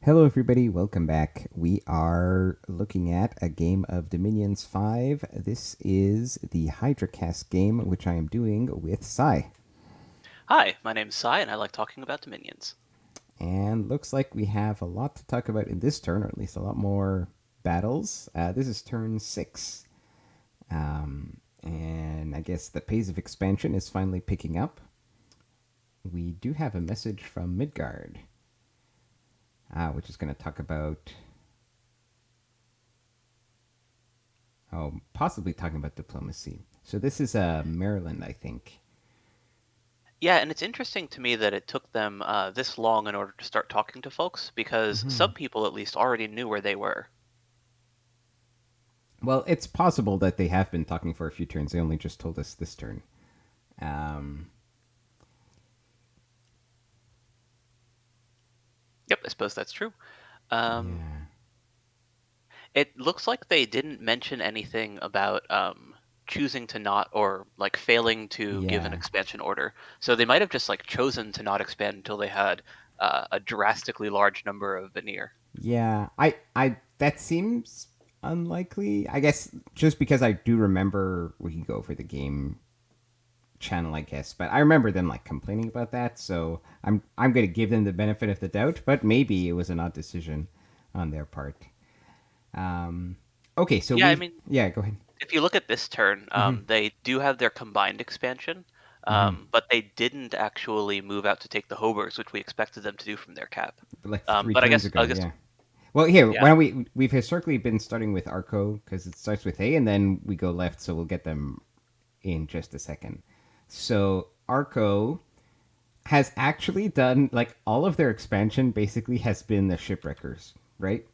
Hello, everybody. Welcome back. We are looking at a game of Dominions 5. This is the Hydracast game, which I am doing with Sy. Hi, my name's Sy, and I like talking about Dominions. And looks like we have a lot to talk about in this turn, or at least a lot more battles. This is turn 6. And I guess the pace of expansion is finally picking up. We do have a message from Midgard, which is going to talk about possibly talking about diplomacy. So this is Maryland, I think. Yeah, and it's interesting to me that it took them this long in order to start talking to folks, because Mm-hmm. some people at least already knew where they were. Well, it's possible that they have been talking for a few turns. They only just told us this turn. Um, Yep, I suppose that's true. Um, yeah. it looks like they didn't mention anything about choosing to not, or like failing to give an Yeah. expansion order. So they might have just like chosen to not expand until they had a drastically large number of veneer. Yeah. That seems unlikely. I guess just because I do remember we can go for the game channel, I guess. But I remember them like complaining about that, so I'm going to give them the benefit of the doubt. But maybe it was an odd decision on their part. Um, okay, so Yeah, I we've mean, yeah. Go ahead. if you look at this turn, Mm-hmm. they do have their combined expansion, Mm-hmm. but they didn't actually move out to take the Hobers, which we expected them to do from their cap. Like three But I turns guess, ago, yeah. Well, here, yeah, why don't we've historically been starting with Arco because it starts with A, and then we go left, so we'll get them in just a second. So Arco has actually done like all of their expansion. Basically, has been the shipwreckers, right?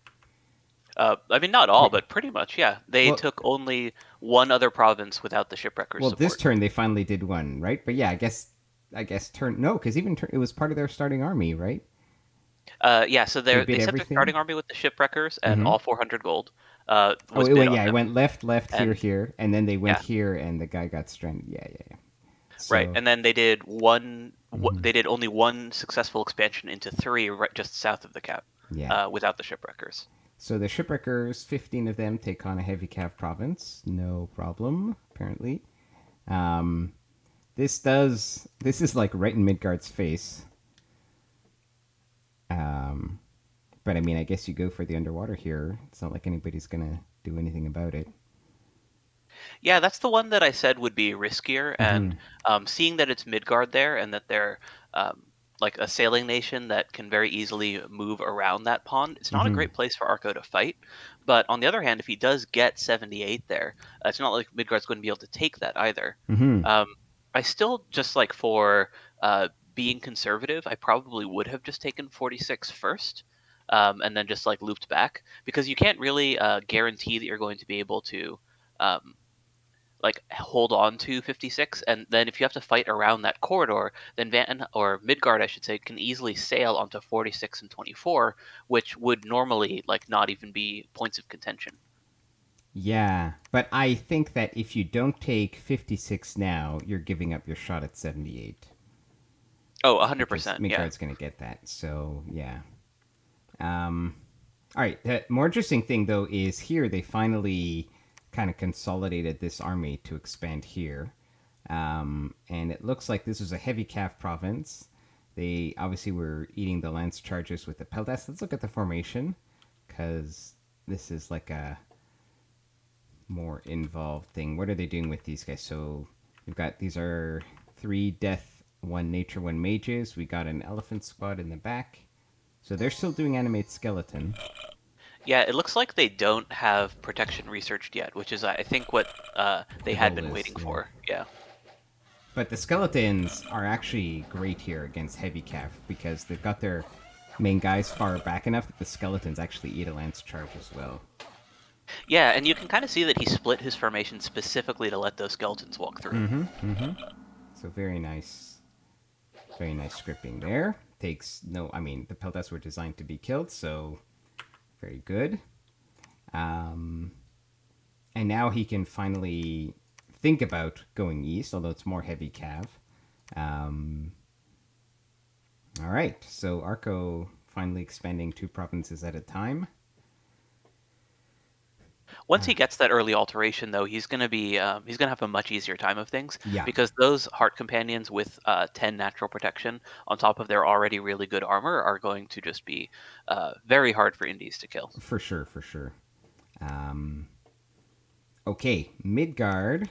I mean not all, Right. but pretty much, yeah. They Well, took only one other province without the shipwreckers this support. turn they finally did one, right? But yeah, I guess turn no, because even it was part of their starting army, right? Yeah, so They they bid sent their everything. starting army with the shipwreckers and Mm-hmm. all 400 gold Oh, was bid on yeah, it them, went left, left, here, and here, and then they went yeah, here, and the guy got stranded. Yeah, yeah, yeah. right. So, And then they did mhm. they did only one successful expansion into three, right just south of the cap, Yeah. without the shipwreckers. So the shipwreckers, 15 of them take on a heavy cav province. No problem, apparently. Um, this is like right in Midgard's face. Um, but I mean, I guess you go for the underwater here. It's not like anybody's gonna do anything about it. Yeah, that's the one that I said would be riskier, and Mm-hmm. seeing that it's Midgard there and that they're um, like a sailing nation that can very easily move around that pond, it's not a Mm-hmm. great place for Arco to fight. But on the other hand, if he does get 78 there, it's not like Midgard's going to be able to take that either. Mm-hmm. Um, I still just like for being conservative, I probably would have just taken 46 first. And then just like looped back, because you can't really guarantee that you're going to be able to um, like hold on to 56, and then if you have to fight around that corridor, then Van or Midgard I should say can easily sail onto 46 and 24, which would normally like not even be points of contention. Yeah, but I think that if you don't take 56 now, you're giving up your shot at 78 Oh, because 100%, yeah. Midgard's gonna get that. So yeah. Um, all right. The more interesting thing, though, is here they finally kind of consolidated this army to expand here. And it looks like this was a heavy calf province. They obviously were eating the lance charges with the peltas. Let's look at the formation because this is like a more involved thing. What are they doing with these guys? So we've got these are three death, one nature, one mages. We got an elephant squad in the back. So they're still doing animate skeleton. Yeah, it looks like they don't have protection researched yet, which is I think what they The had goal been is, waiting yeah. for. Yeah. But the skeletons are actually great here against heavy cav because they've got their main guys far back enough that the skeletons actually eat a lance charge as well. Yeah, and you can kind of see that he split his formation specifically to let those skeletons walk through. Mm-hmm. Mm-hmm. So very nice scripting there. Takes no, I mean the peltas were designed to be killed, so very good. Um, and now he can finally think about going east, although it's more heavy cav. Um, all right, so Arco finally expanding 2 provinces at a time. Once he gets that early alteration, though, he's gonna have a much easier time of things Yeah, because those heart companions with 10 natural protection on top of their already really good armor are going to just be very hard for Indies to kill. for sure, for sure. Um, okay, Midgard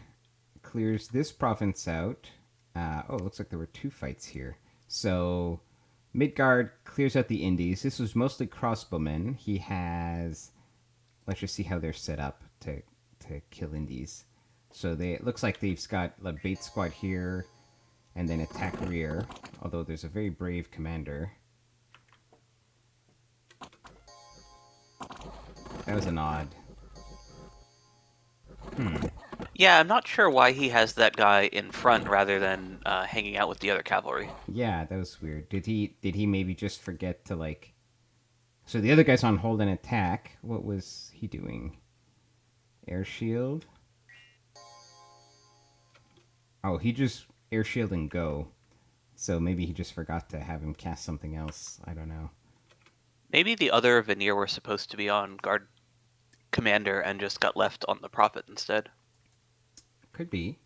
clears this province out. Oh, it looks like there were 2 fights here. So Midgard clears out the Indies. This was mostly crossbowmen. He has. Let's just see how they're set up to kill Indies. So it looks like they've got a bait squad here, and then attack rear. Although there's a very brave commander. That was an odd. Yeah, I'm not sure why he has that guy in front rather than hanging out with the other cavalry. Yeah, that was weird. Did he maybe just forget to like? So the other guy's on hold and attack. What was he doing? Air shield. Oh, he just air shield and go. So maybe he just forgot to have him cast something else. I don't know. Maybe the other Vanir were supposed to be on guard commander and just got left on the prophet instead. Could be.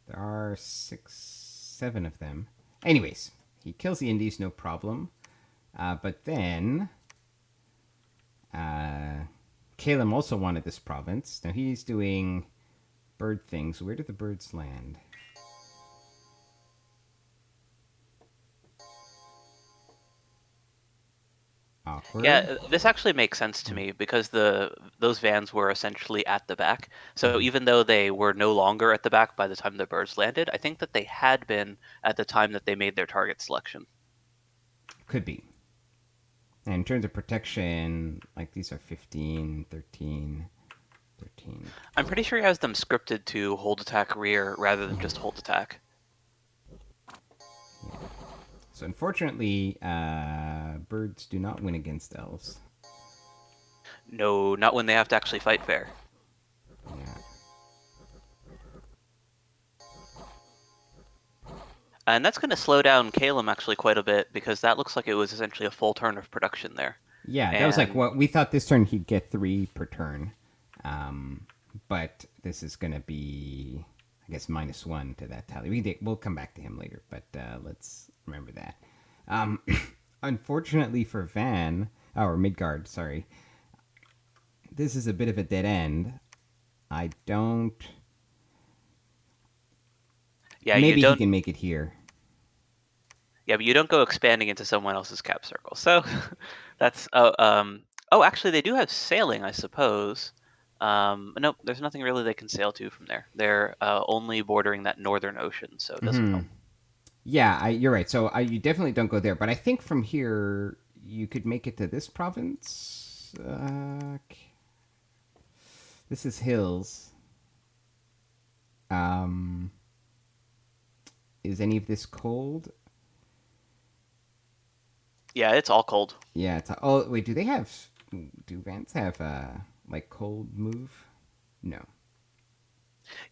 There are 6, 7 of them. Anyways, he kills the Indies, no problem. But then, Caelum also wanted this province. Now he's doing bird things. Where did the birds land? Awkward. Yeah, this actually makes sense to me because those vans were essentially at the back. So even though they were no longer at the back by the time the birds landed, I think that they had been at the time that they made their target selection. Could be. And in terms of protection, like these are 15, 13, 13. I'm pretty sure he has them scripted to hold attack rear rather than just hold attack. Yeah. So unfortunately, birds do not win against elves. No, not when they have to actually fight fair. Yeah. And that's going to slow down Caelum actually quite a bit because that looks like it was essentially a full turn of production there. Yeah, that was like what we thought this turn he'd get 3 per turn. But this is going to be, I guess, -1 to that tally. We'll come back to him later, but let's remember that. Unfortunately for Midgard, sorry, this is a bit of a dead end. I don't... Yeah, maybe he can make it here. Yeah, but you don't go expanding into someone else's cap circle. So that's... actually, they do have sailing, I suppose. Nope, there's nothing really they can sail to from there. They're only bordering that northern ocean, so it doesn't help. Yeah, you're right. So you definitely don't go there. But I think from here, you could make it to this province. This is hills. Is any of this cold? Yeah, it's all cold. Yeah. Wait. Do Vans have like cold move? No.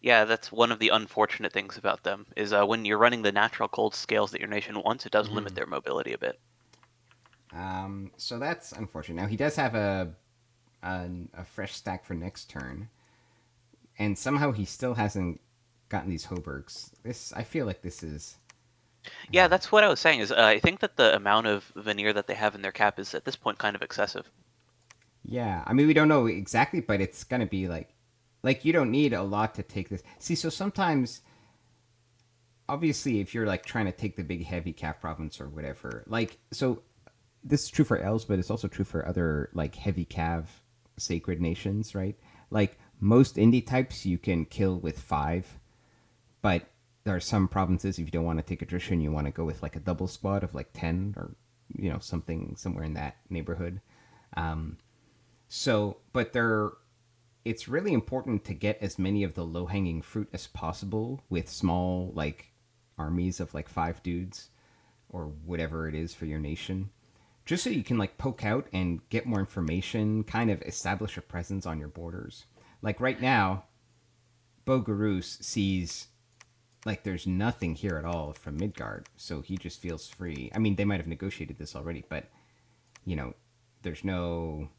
Yeah, that's one of the unfortunate things about them is when you're running the natural cold scales that your nation wants, it does limit their mobility a bit. So that's unfortunate. Now he does have a fresh stack for next turn, and somehow he still hasn't gotten these Hoburgs. I feel like this is. Yeah, that's what I was saying. Is I think that the amount of veneer that they have in their cap is at this point kind of excessive. Yeah, I mean we don't know exactly, but it's gonna be like you don't need a lot to take this. See, so sometimes, obviously, if you're like trying to take the big heavy calf province or whatever, like so, this is true for elves, but it's also true for other like heavy calf sacred nations, right? Like most indie types, you can kill with 5, but there are some provinces if you don't want to take attrition, you want to go with like a double squad of like 10 or something somewhere in that neighborhood. But it's really important to get as many of the low-hanging fruit as possible with small, like, armies of, like, 5 dudes or whatever it is for your nation. Just so you can, like, poke out and get more information, kind of establish a presence on your borders. Like, right now, Bogarus sees, like, there's nothing here at all from Midgard, so he just feels free. I mean, they might have negotiated this already, but you know, there's no,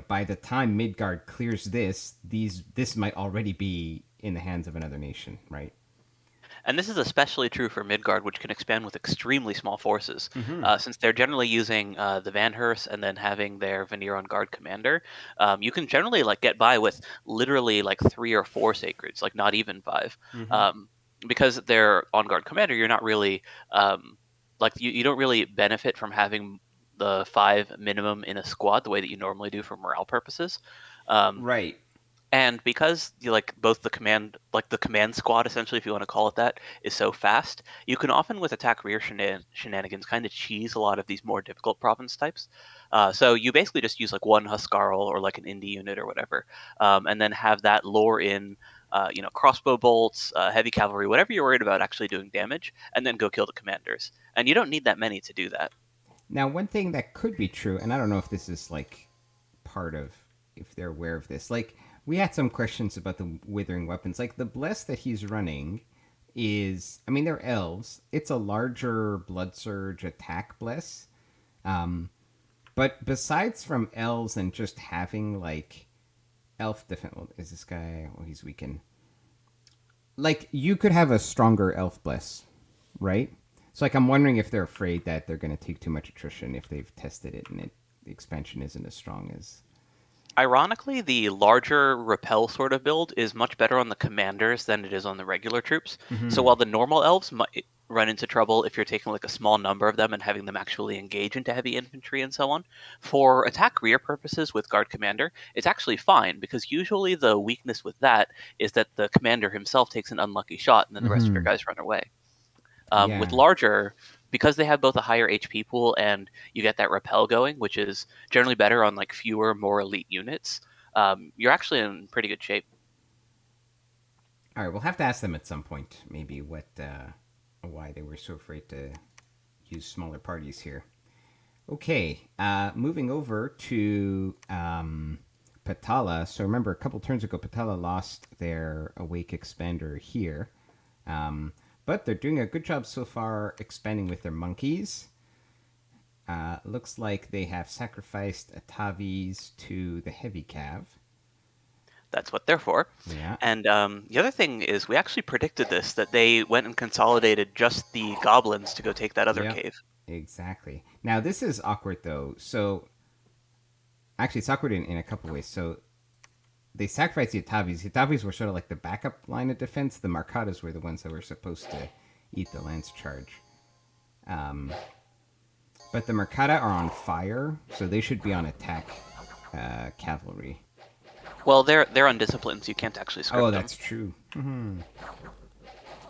by the time Midgard clears this might already be in the hands of another nation, right? And this is especially true for Midgard, which can expand with extremely small forces. Mm-hmm. Since they're generally using the Vanhurst and then having their Veneer on Guard commander, you can generally like get by with literally like 3 or 4 sacreds, like not even 5. Mm-hmm. Um, because they're on guard commander, you're not really like you don't really benefit from having the 5 minimum in a squad the way that you normally do for morale purposes. Um, Right. and because you like both the command squad, essentially, if you want to call it that, is so fast, you can often with attack rear shenanigans kind of cheese a lot of these more difficult province types. So you basically just use like one Huskarl or like an indie unit or whatever, and then have that lure in. Crossbow bolts, heavy cavalry, whatever you're worried about actually doing damage, and then go kill the commanders. And you don't need that many to do that. Now, one thing that could be true, and I don't know if this is like part of, if they're aware of this, like we had some questions about the withering weapons. Like the bless that he's running is, I mean, they're elves. It's a larger blood surge attack bless. Um, but besides from elves and just having like elf defense, well, is this guy? Well, he's weakened. Like you could have a stronger elf bless, right? So like I'm wondering if they're afraid that they're going to take too much attrition if they've tested it and the expansion isn't as strong as. Ironically, the larger repel sort of build is much better on the commanders than it is on the regular troops. So Mm-hmm. while the normal elves might run into trouble if you're taking like a small number of them and having them actually engage into heavy infantry and so on, for attack rear purposes with guard commander, it's actually fine because usually the weakness with that is that the commander himself takes an unlucky shot and then the rest of your Mm-hmm. guys run away. With Yeah. larger, because they have both a higher HP pool and you get that repel going, which is generally better on like fewer, more elite units, you're actually in pretty good shape. All right, we'll have to ask them at some point, maybe why they were so afraid to use smaller parties here. Okay, moving over to Pattala. So remember, a couple turns ago, Pattala lost their Awake Expander here. But they're doing a good job so far expanding with their monkeys. Looks like they have sacrificed Atavis to the Heavy Cav. That's what they're for. Yeah, And the other thing is, we actually predicted this that they went and consolidated just the goblins to go take that other yep, cave. exactly. Now, this is awkward, though. So, actually, it's awkward in a couple ways. So, they sacrificed the Atavis. The Atavis were sort of like the backup line of defense. The Marcadas were the ones that were supposed to eat the lance charge. Um, but the Mercata are on fire, so they should be on attack cavalry. Well, they're undisciplined, so you can't actually Oh, script them. that's true.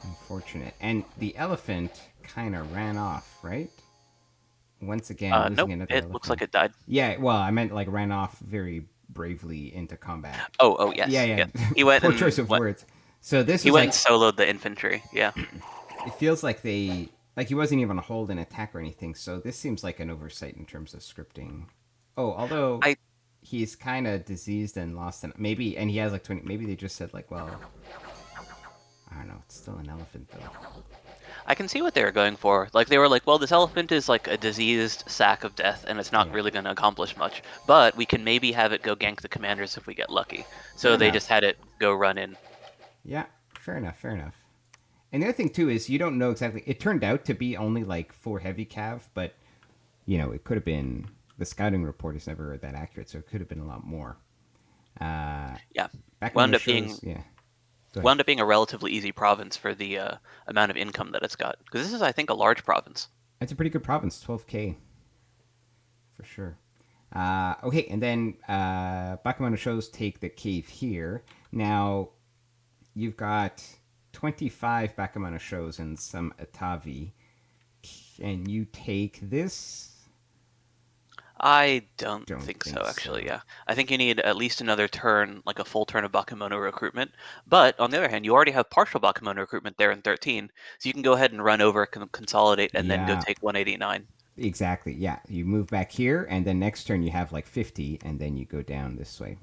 Unfortunate. And the elephant kind of ran off, right? Once again, losing Nope, another it looks like elephant. it died. Yeah, well, I meant like ran off very bravely into combat. Oh, Yeah, yes, yeah. yeah. He went Poor choice and of words. So this he was went and like, soloed the infantry. Yeah. it feels like like he wasn't even on hold an attack or anything. So this seems like an oversight in terms of scripting. Oh, although I he's kind of diseased and lost, and maybe, and he has like 20. Maybe they just said like, well, I don't know. It's still an elephant though. I can see what they were going for. Like they were like, well, this elephant is like a diseased sack of death, and it's not Yeah, really going to accomplish much. But we can maybe have it go gank the commanders if we get lucky. fair So they just enough. had it go run in. Yeah, fair enough. Fair enough. And the other thing too is you don't know exactly. It turned out to be only like 4 heavy cav, but it could have been. The scouting report is never that accurate, so it could have been a lot more. Uh, Yeah, Back on wound the up shows, being yeah. Go ahead. wound up being a relatively easy province for the amount of income that it's got. Because this is, I think, a large province. It's a pretty good province, 12K for sure. Okay, and then Bakamono shows take the cave here. Now you've got 25 Bakamono shows and some Atavi. Can you take this? I don't Don't think so, think actually, so. yeah. I think you need at least another turn, like a full turn of Bakamono recruitment. But on the other hand, you already have partial Bakamono recruitment there in 13, so you can go ahead and run over, consolidate, and then go Yeah, take 189. exactly. Yeah, you move back here, and then next turn you have like 50, and then you go down this way.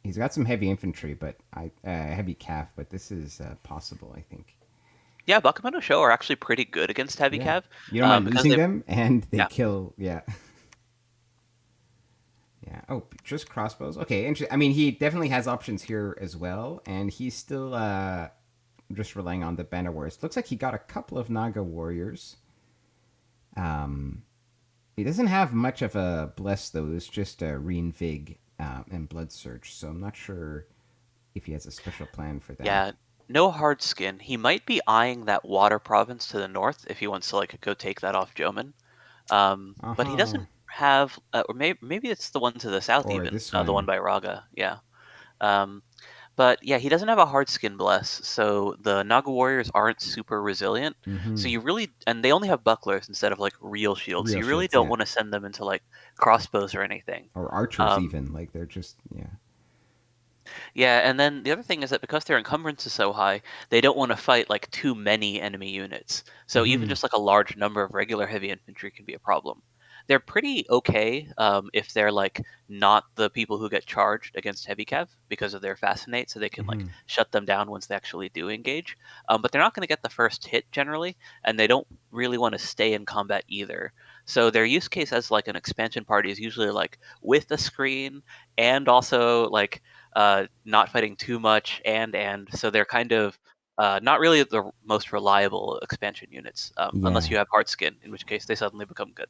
He's got some heavy infantry, but heavy calf, but this is possible, I think. Yeah, Bakamono Show are actually pretty good against Heavy Yeah, Cav, you don't mind because losing they, them, and they yeah, kill. Yeah, Oh, just crossbows. Okay, I mean, he definitely has options here as well, and he's still just relying on the Band of Warriors. Looks like he got a couple of Naga warriors. Um, he doesn't have much of a bless though. It's just a Reinvig and Blood Surge. So I'm not sure if he has a special plan for that. Yeah, no hard skin. He might be eyeing that water province to the north if he wants to like go take that off Jomon. But he Uh-huh. doesn't have, or maybe it's the one to the south Or even, this the one one. by Raga. Yeah. Um, but yeah, he doesn't have a hard skin bless, so the Naga warriors aren't super resilient. So Mm-hmm. you really, and they only have bucklers instead of like real shields. So Real you really shields, don't yeah. want to send them into like crossbows or anything. Or archers Um, even. Like they're just yeah. Yeah, and then the other thing is that because their encumbrance is so high, they don't want to fight like too many enemy units. So even Mm-hmm. just like a large number of regular heavy infantry can be a problem. They're pretty okay if they're like not the people who get charged against heavy cav because of their fascinate, so they can like Mm-hmm. shut them down once they actually do engage. But they're not going to get the first hit generally, and they don't really want to stay in combat either. So their use case as like an expansion party is usually like with a screen and also like not fighting too much, and so they're kind of not really the most reliable expansion units, unless Yeah. you have hard skin, in which case they suddenly become good.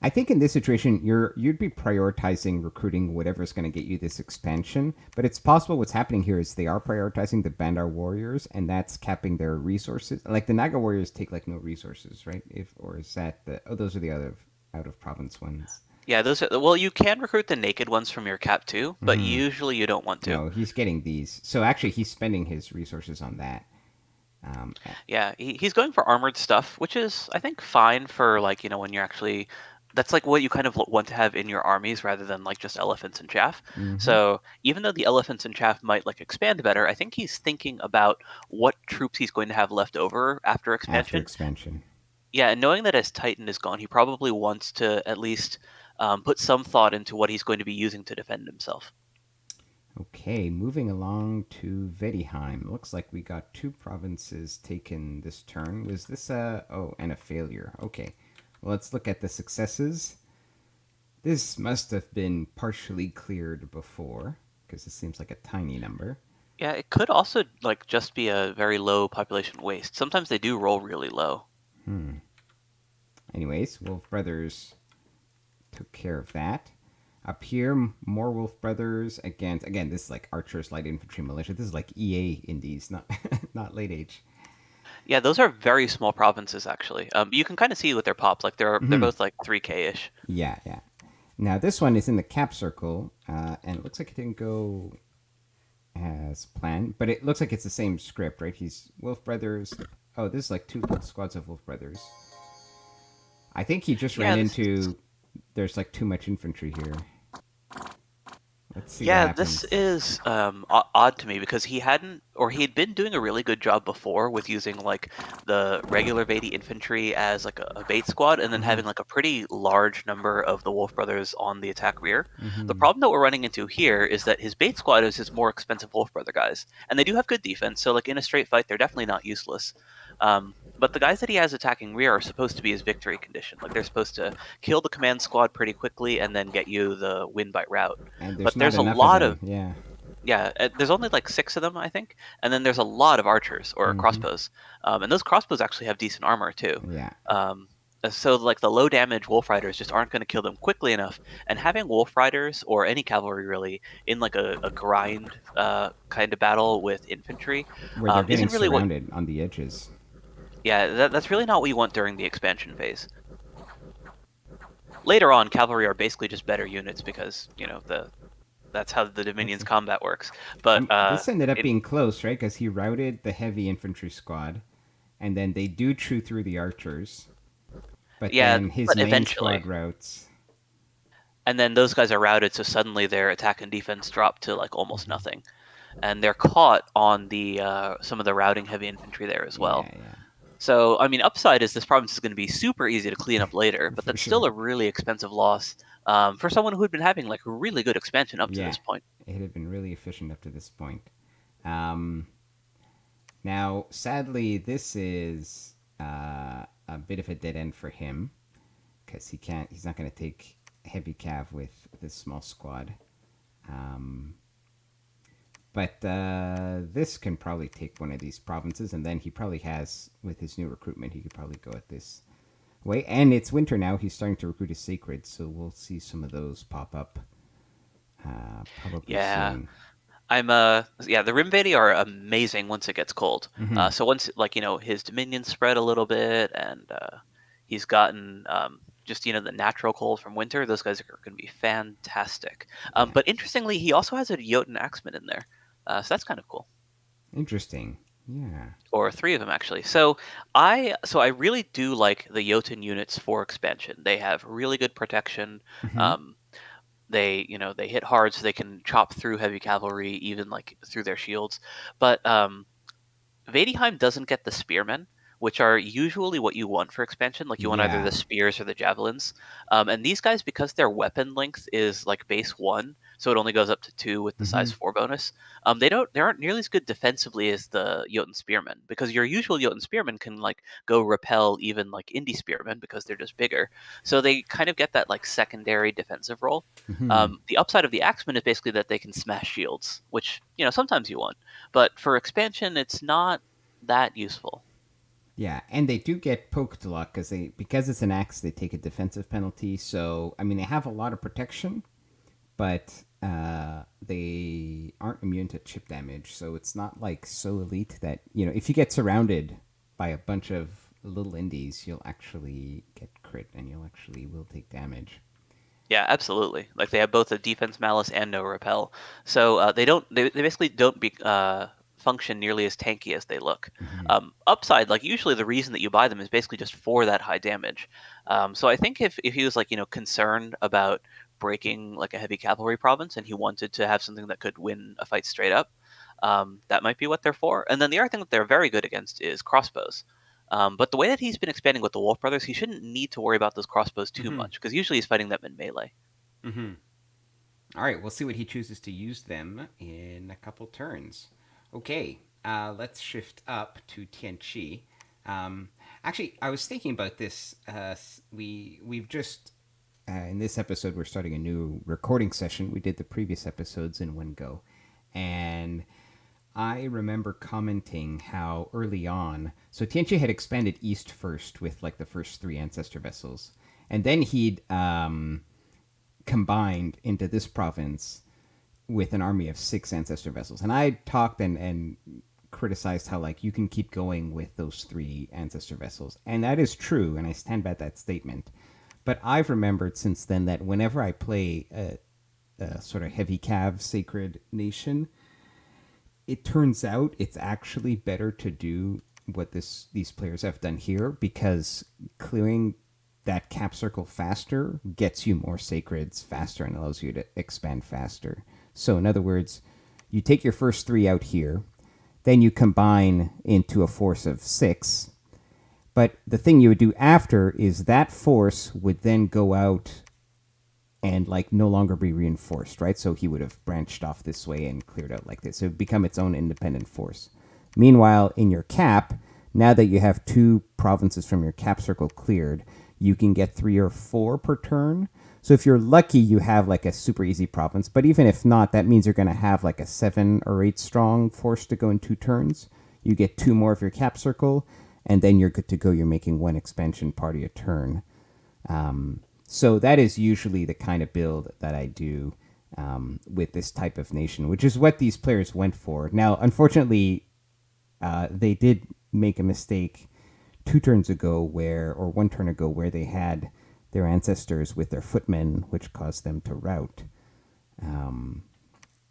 I think in this situation you'd be prioritizing recruiting whatever's going to get you this expansion, but it's possible what's happening here is they are prioritizing the Bandar warriors, and that's capping their resources. Like the Naga warriors take like no resources, right? If or is that the those are the other out of province ones. Yeah, those are, well, you can recruit the naked ones from your cap too, but Mm-hmm. usually you don't want to. No, he's getting these. So actually, he's spending his resources on that. Um, Yeah, he's going for armored stuff, which is I think fine for like when you're actually that's like what you kind of want to have in your armies rather than like just elephants and chaff. mm-hmm. So even though the elephants and chaff might like expand better, I think he's thinking about what troops he's going to have left over after After expansion. expansion. Yeah, and knowing that his Titan is gone, he probably wants to at least put some thought into what he's going to be using to defend himself. Okay, moving along to Vanheim. Looks like we got two provinces taken this turn. Was this a... Oh, and a failure. Okay. Well, let's look at the successes. This must have been partially cleared before, because this seems like a tiny number. Yeah, it could also like just be a very low population waste. Sometimes they do roll really low. Hmm. Anyways, Wolf Brothers took care of that. Up here, more Wolf Brothers against... Again, this is like Archers, Light Infantry, Militia. This is like EA indies, not not late age. Yeah, those are very small provinces actually. You can kind of see with their pops, like they're Mm-hmm. both like 3K ish. Yeah, yeah. Now this one is in the cap circle, and it looks like it didn't go as planned, but it looks like it's the same script, right? He's Wolf Brothers. Oh, this is like two squads of Wolf Brothers. I think he just Yeah, ran this is into. There's like too much infantry here. Let's see what Yeah, this happens. is odd to me because he'd been doing a really good job before with using like the regular Vedi infantry as like a bait squad, and then Mm-hmm. having like a pretty large number of the Wolf Brothers on the attack rear. The Mm-hmm. problem that we're running into here is that his bait squad is his more expensive Wolf Brother guys, and they do have good defense. So like in a straight fight, they're definitely not useless. But the guys that he has attacking rear are supposed to be his victory condition. Like they're supposed to kill the command squad pretty quickly and then get you the win by route. And there's But not there's a enough of lot them. of Yeah. yeah, there's only like 6 of them, I think, and then there's a lot of archers or Mm-hmm. crossbows, and those crossbows actually have decent armor too. Yeah. So like the low damage wolf riders just aren't going to kill them quickly enough, and having wolf riders or any cavalry really in like a grind kind of battle with infantry Where they're getting isn't really what. surrounded on the edges. Yeah, that's really not what you want during the expansion phase. Later on, cavalry are basically just better units because that's how the Dominion's Okay. combat works. But This ended up in being close, right? Because he routed the heavy infantry squad, and then they do chew through the archers. But yeah, then his but main eventually. squad routes. And then those guys are routed, so suddenly their attack and defense drop to like almost Mm-hmm. nothing, and they're caught on the some of the routing heavy infantry there as Yeah, well. yeah, So I mean, upside is this province is going to be super easy to clean up later, but for that's still sure. a really expensive loss for someone who had been having like really good expansion up to Yeah, this point. it had been really efficient up to this point. Um, Now, sadly, this is a bit of a dead end for him because he can't. He's not going to take heavy cav with this small squad. Um, but this can probably take one of these provinces, and then he probably has, with his new recruitment, he could probably go at this way. And it's winter now. He's starting to recruit his sacred, so we'll see some of those pop up probably Yeah. soon. The Rimvedi are amazing once it gets cold. Mm-hmm. So once his dominions spread a little bit and he's gotten just the natural cold from winter, those guys are going to be fantastic. Yeah. But interestingly, he also has a Jotun axeman in there, so that's kind of cool. Interesting. Yeah. Or three of them actually. So I really do like the Jotun units for expansion. They have really good protection. Mm-hmm. Um, they hit hard, so they can chop through heavy cavalry, even like through their shields. But Vadheim doesn't get the spearmen, which are usually what you want for expansion. Like you want either Yeah. the spears or the javelins. And these guys, because their weapon length is like base 1, so it only goes up to 2 with the Mm-hmm. size 4 bonus. They aren't nearly as good defensively as the Jotun spearmen, because your usual Jotun spearmen can like go repel even like indie spearmen because they're just bigger. So they kind of get that like secondary defensive role. Mm-hmm. The upside of the axemen is basically that they can smash shields, which sometimes you want. But for expansion, it's not that useful. Yeah, and they do get poked a lot because it's an axe. They take a defensive penalty. So I mean, they have a lot of protection, but they aren't immune to chip damage. So it's not like so elite that if you get surrounded by a bunch of little indies, you'll actually get crit and you'll actually will take damage. Yeah, absolutely. Like they have both a defense malice and no repel, so they basically don't function nearly as tanky as they look. Mm-hmm. Upside, like usually the reason that you buy them is basically just for that high damage. So I think if he was like concerned about breaking like a heavy cavalry province and he wanted to have something that could win a fight straight up, that might be what they're for. And then the other thing that they're very good against is crossbows. But the way that he's been expanding with the Wolf Brothers, he shouldn't need to worry about those crossbows too Mm-hmm. much, because usually he's fighting them in melee. Mm-hmm. All right, we'll see what he chooses to use them in a couple turns. Okay, let's shift up to Tianqi. Actually, I was thinking about this. We've just in this episode we're starting a new recording session. We did the previous episodes in one go, and I remember commenting how early on, so Tianqi had expanded east first with like the first 3 ancestor vessels, and then he'd combined into this province with an army of 6 ancestor vessels. And I talked and criticized how like you can keep going with those 3 ancestor vessels, and that is true, and I stand by that statement. But I've remembered since then that whenever I play a sort of heavy cav sacred nation, it turns out it's actually better to do what these players have done here, because clearing that cap circle faster gets you more sacreds faster and allows you to expand faster. So in other words, you take your first 3 out here, then you combine into a force of 6. But the thing you would do after is that force would then go out and like no longer be reinforced, right? So he would have branched off this way and cleared out like this. It would become its own independent force. Meanwhile, in your cap, now that you have 2 provinces from your cap circle cleared, you can get 3 or 4 per turn. So if you're lucky, you have like a super easy province. But even if not, that means you're going to have like a 7 or 8 strong force to go in 2 turns. You get 2 more of your cap circle, and then you're good to go. You're making 1 expansion party a turn. So that is usually the kind of build that I do with this type of nation, which is what these players went for. Now, unfortunately, they did make a mistake 2 turns ago or 1 turn ago, where they had their ancestors with their footmen, which caused them to rout.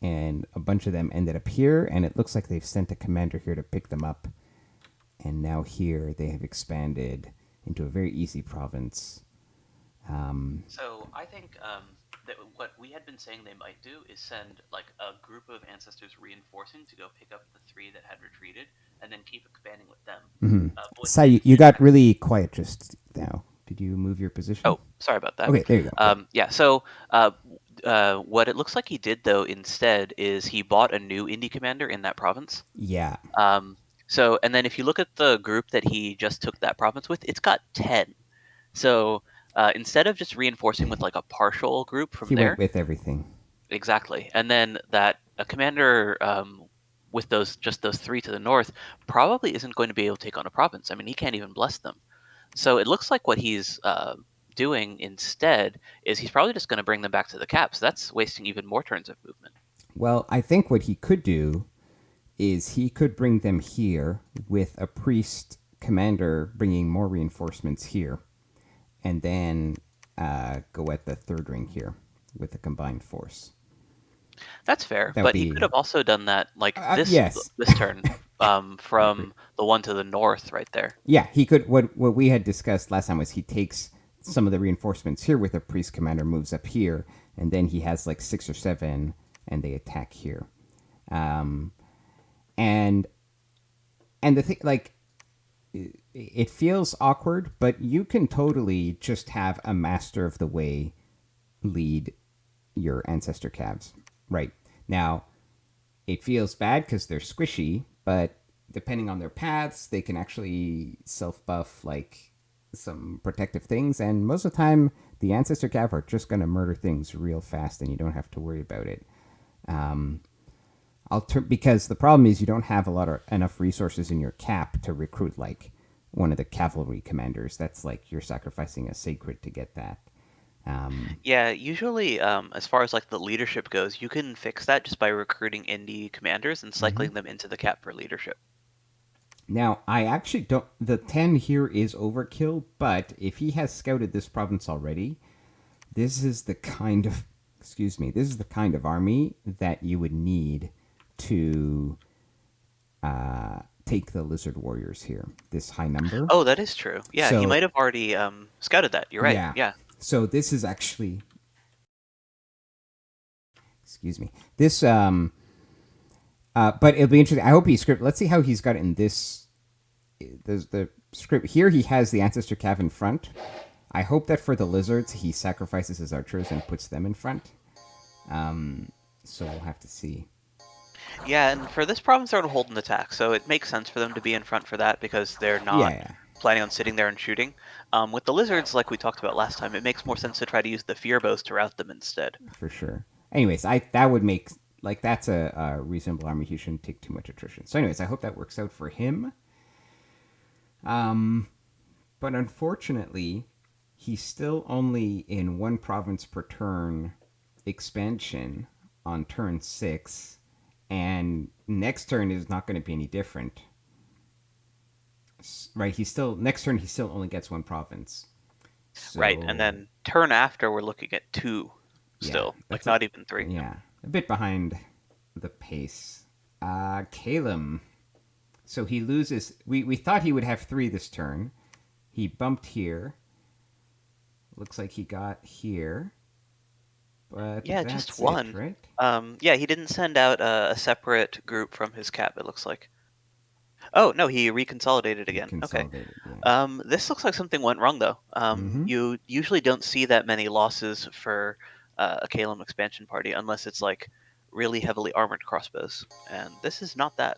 And a bunch of them ended up here, and it looks like they've sent a commander here to pick them up. And now here they have expanded into a very easy province. So I think that what we had been saying they might do is send like a group of ancestors reinforcing to go pick up the 3 that had retreated, and then keep expanding with them. Sy, you got really quiet just now. Did you move your position? Oh, sorry about that. Okay, there you go. Yeah. So what it looks like he did though instead is he bought a new indie commander in that province. Yeah. And then if you look at the group that he just took that province with, it's got 10. So instead of just reinforcing with like a partial group from He there. went with everything. Exactly. And then that a commander with those 3 to the north probably isn't going to be able to take on a province. I mean, he can't even bless them. So it looks like what he's doing instead is he's probably just going to bring them back to the cap. So that's wasting even more turns of movement. Well, I think what he could do is he could bring them here with a priest commander bringing more reinforcements here, and then go at the third ring here with a combined force. That's fair, That would but he be could have also done that like yes. this turn from the one to the north right there. Yeah, he could. What we had discussed last time was he takes some of the reinforcements here with a priest commander, moves up here, and then he has like 6 or 7, and they attack here. And the thing, like, it feels awkward, but you can totally just have a master of the way lead your ancestor calves. Right. Now, it feels bad because they're squishy, but depending on their paths, they can actually self-buff, like, some protective things, and most of the time, the ancestor cav are just going to murder things real fast, and you don't have to worry about it. Because the problem is you don't have enough resources in your cap to recruit, like, one of the cavalry commanders. That's like you're sacrificing a sacred to get that. Yeah, usually, as far as like the leadership goes, you can fix that just by recruiting indie commanders and cycling them into the cap for leadership. Now, I actually don't. The 10 here is overkill, but if he has scouted this province already, this is the kind of. Excuse me. This is the kind of army that you would need to take the lizard warriors here. This high number. Oh, that is true. Yeah, he So- might have already scouted that. You're right. Yeah. So this is actually. Excuse me. This but it'll be interesting. I hope he script. Let's see how he's got it in this. There's the script here. He has the ancestor cav in front. I hope that for the lizards he sacrifices his archers and puts them in front. So we'll have to see. Yeah, and for this province, they're on hold and attack, so it makes sense for them to be in front for that because they're not planning on sitting there and shooting. With the lizards, like we talked about last time, it makes more sense to try to use the fear bows to rout them instead. For sure. Anyways, that would make that's a reasonable army. He shouldn't take too much attrition. So, anyways, I hope that works out for him. But unfortunately, he's still only in 1 province per turn expansion on turn 6, and next turn is not going to be any different. Right? Next turn he still only gets 1 province. So, right, and then turn after we're looking at 2 still, like not even 3. Yeah, a bit behind the pace. Caelum. So he loses. We thought he would have 3 this turn. He bumped here. Looks like he got here. But yeah, that's just 1. it, right? Yeah, he didn't send out a separate group from his cap, it looks like. Oh, no, he reconsolidated again. Okay. Yeah. This looks like something went wrong, though. You usually don't see that many losses for a Caelum expansion party unless it's like really heavily armored crossbows, and this is not that.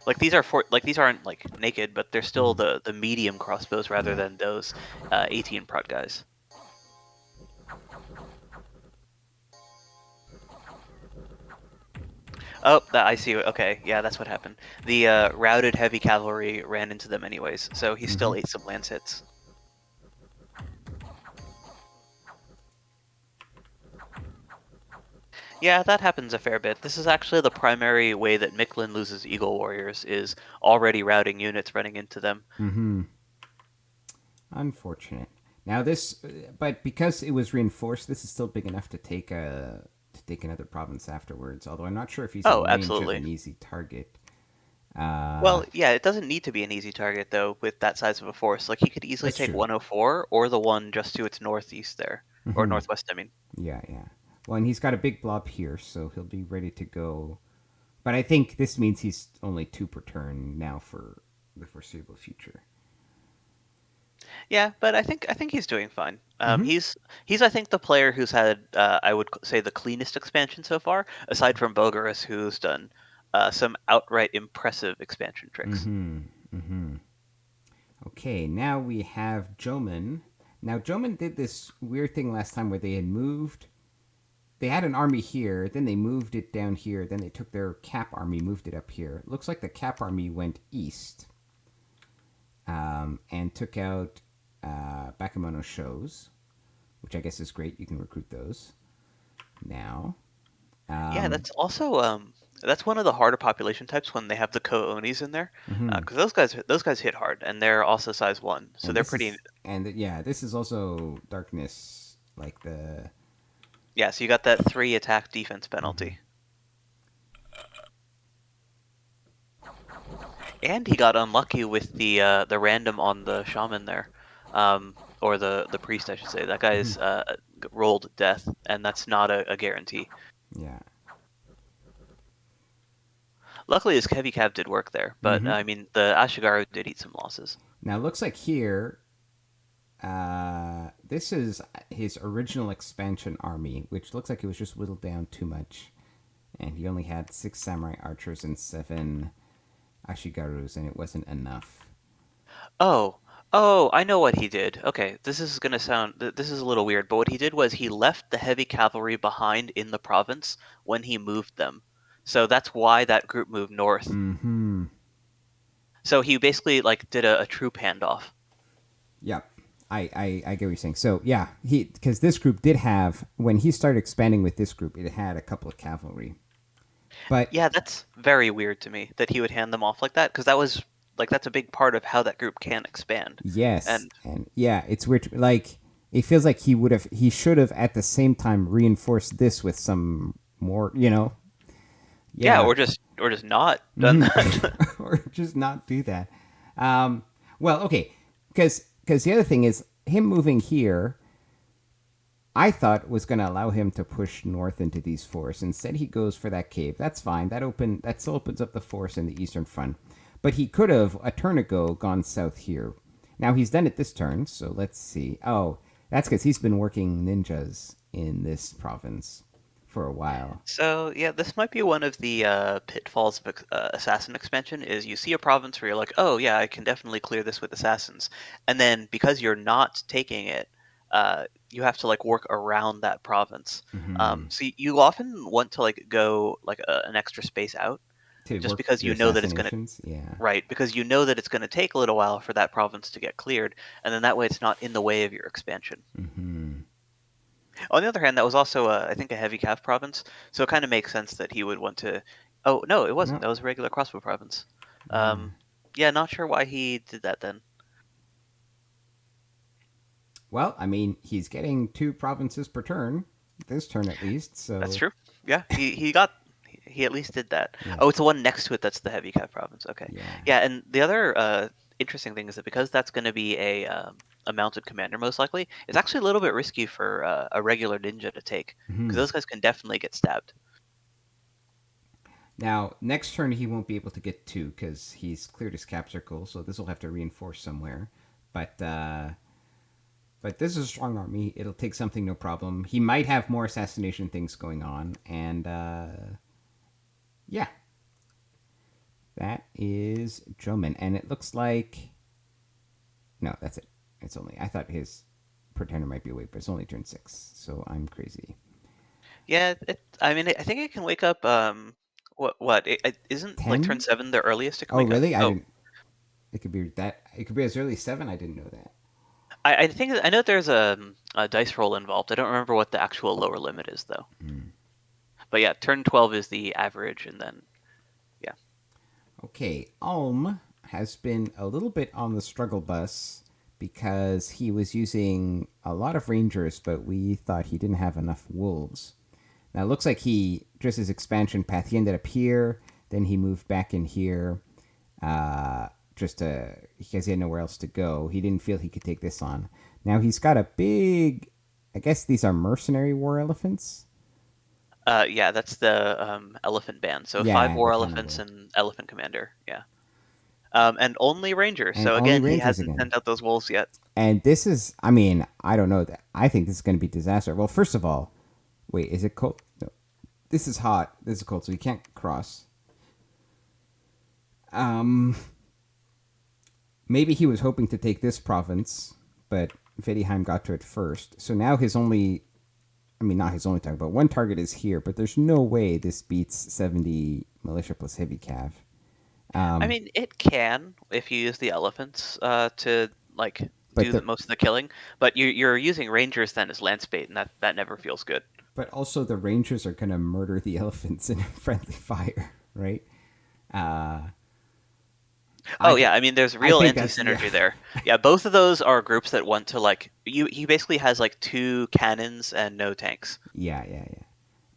Like these aren't like naked, but they're still the medium crossbows rather than those 18 prod guys. Oh, I see. Okay, yeah, that's what happened. The routed heavy cavalry ran into them anyways, so he still ate some lance hits. Yeah, that happens a fair bit. This is actually the primary way that Micklin loses Eagle Warriors, is already routing units running into them. Unfortunate. Now but because it was reinforced, this is still big enough to take another province afterwards. Although I'm not sure if he's in range absolutely. of an easy target. Well, yeah, it doesn't need to be an easy target though with that size of a force. Like he could easily take 104 or the one just to its northeast there, or northwest. I mean. Yeah. Well, and he's got a big blob here, so he'll be ready to go. But I think this means he's only 2 per turn now for the foreseeable future. Yeah, but I think he's doing fine. He's I think the player who's had I would say the cleanest expansion so far, aside from Bogarus, who's done some outright impressive expansion tricks. Okay, now we have Jomon. Now, Jomon did this weird thing last time where they had moved. They had an army here, then they moved it down here, then they took their Cap army, moved it up here. Looks like the Cap army went east and took out Bakamono shows, which I guess is great. You can recruit those now. Yeah, that's also that's one of the harder population types when they have the Ko-Onis in there, Mhm. because those guys hit hard, and they're also size 1, so And they're this pretty. is yeah, this is also darkness, like the. Yeah, so you got that 3 attack defense Mhm. penalty, and he got unlucky with the random on the shaman there, or the priest, I should say. That Mhm. guy's rolled death, and that's not a guarantee. Yeah. Luckily, his heavy cab did work there, but Hmm. I mean the Ashigaru did eat some losses. Now it looks like here, this is his original expansion army, which looks like it was just whittled down too much, and he only had 6 samurai archers and 7 ashigarus, and it wasn't enough. Oh, oh, I know what he did. Okay, this is gonna sound this is a little weird, but what he did was he left the heavy cavalry behind in the province when he moved them. So that's why that group moved north. Hmm. So he basically like did a troop handoff. Yep. I get what you're saying. So yeah, because this group did have, when he started expanding with this group, it had a couple of cavalry, but Yeah, that's very weird to me that he would hand them off like that because that was like that's a big part of how that group can expand. yes, And and yeah, it's weird. Like it feels like he should have at the same time reinforced this with some more, yeah, yeah, or just not done hmm that. or just not do that. Um, well, okay, because the other thing is him moving here. I thought was going to allow him to push north into these forests. Instead, he goes for that cave. That's fine. That still opens up the forest in the eastern front. But he could have a turn ago gone south here. Now he's done it this turn. So let's see. Oh, that's because he's been working ninjas in this province for a while. So yeah, this might be one of the pitfalls of assassin expansion. Is you see a province where you're like, oh yeah, I can definitely clear this with assassins, and then because you're not taking it, you have to like work around that province. Hmm. So you often want to like go like an extra space out, To just work because your you know that it's gonna assassinations. Yeah. right because you know that it's gonna take a little while for that province to get cleared, and then that way it's not in the way of your expansion. Hmm. On the other hand, that was also, I think, a heavy calf province, so it kind of makes sense that he would want to. Oh no, it wasn't. No. That was a regular crossbow province. Yeah. Yeah, not sure why he did that then. Well, I mean, he's getting 2 provinces per turn, this turn at least. That's So true. Yeah, he got he at least did that. yeah. Oh, it's the one next to it that's the heavy calf province. Okay, Yeah. yeah, and the other interesting thing is that because that's going to be a mounted commander most likely, it's actually a little bit risky for a regular ninja to take because Hmm. those guys can definitely get stabbed. Now, next turn he won't be able to get 2 because he's cleared his cap circle, so this will have to reinforce somewhere. But this is a strong army. It'll take something, no problem. He might have more assassination things going on, and yeah, that is Jomon. And it looks like no, that's it. It's only, I thought his pretender might be awake, but it's only turn 6, so I'm crazy. Yeah, I mean, I think it can wake up. What? It isn't like turn 10? 7 the earliest it can Oh, wake up? really? I Oh, didn't. It could be that. It could be as early as 7. I didn't know that. I think I know there's a dice roll involved. I don't remember what the actual lower limit is though. Mm. But yeah, turn 12 is the average, and then yeah. Okay, Ulm has been a little bit on the struggle bus because he was using a lot of rangers, but we thought he didn't have enough wolves. Now it looks like he just his expansion path. He ended up here, then he moved back in here, just to because he had nowhere else to go. He didn't feel he could take this on. Now he's got a big. I guess these are mercenary war elephants. Yeah, that's the elephant band. So 5 Yeah, the war clan elephants war, and elephant commander. Yeah. And only ranger. and So only again, he rangers hasn't again. sent out those wolves yet. And this is, I mean, I don't know that. I think this is going to be disaster. Well, first of all, wait, is it cold? No, this is hot. This is cold, so you can't cross. Um, maybe he was hoping to take this province, but Vanheim got to it first. So now his only, I mean, not his only target, but one target is here. But there's no way this beats 70 militia plus heavy cav. I mean, it can if you use the elephants to like But do the most of the killing, but you're using rangers then as lance bait, and that never feels good. but also the rangers are gonna murder the elephants in friendly fire, right? Uh, Oh I yeah, I mean, there's I real think that's anti-synergy there. Yeah, both of those are groups that want to like you. He basically has like 2 cannons and no tanks. yeah.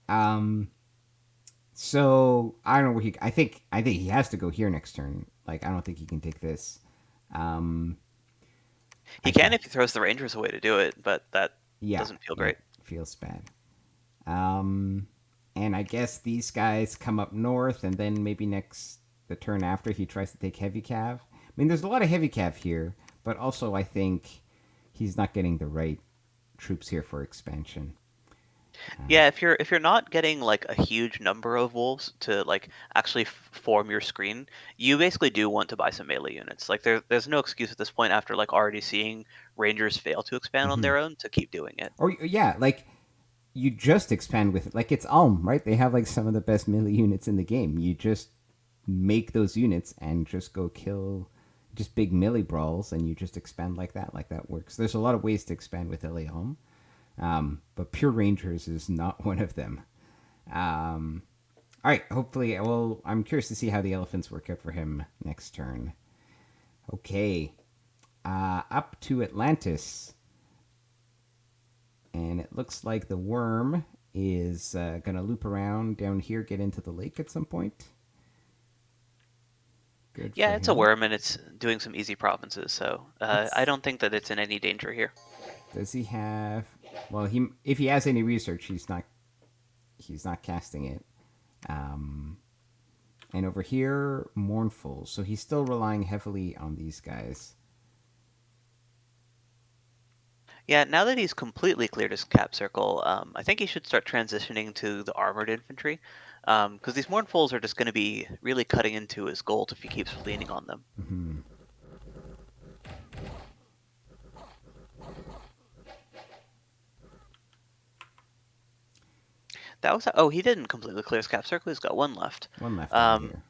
Um, so I don't know where he. I think he has to go here next turn. Like I don't think he can take this. Um, He I can if he throws the rangers away to do it, but that yeah doesn't feel yeah great. feels bad. Um, and I guess these guys come up north, and then maybe next the turn after he tries to take heavy cav. I mean, there's a lot of heavy cav here, but also I think he's not getting the right troops here for expansion. Yeah, if you're not getting like a huge number of wolves to like actually form your screen, you basically do want to buy some melee units. Like there's no excuse at this point after like already seeing rangers fail to expand on Mm-hmm. their own to keep doing it. Or yeah, like you just expand with it. Like it's Ulm, right? They have like some of the best melee units in the game. You just make those units and just go kill just big melee brawls, and you just expand like that. Like that works. There's a lot of ways to expand with Ilihome, but pure rangers is not one of them. Um, all right, hopefully, well, I'm curious to see how the elephants work out for him next turn. Okay, up to Atlantis. And it looks like the worm is going to loop around down here, get into the lake at some point. Good Yeah, for it's a him. worm and it's doing some easy provinces, so I don't think that it's in any danger here. Does he have? Well, he if he has any research, he's not casting it. Um, and over here, mournful. So he's still relying heavily on these guys. Yeah, now that he's completely cleared his cap circle, I think he should start transitioning to the armored infantry, because these mournfuls are just going to be really cutting into his gold if he keeps leaning on them. Mm-hmm. That was he didn't completely clear his cap circle. He's got 1 left. One left over Um, here.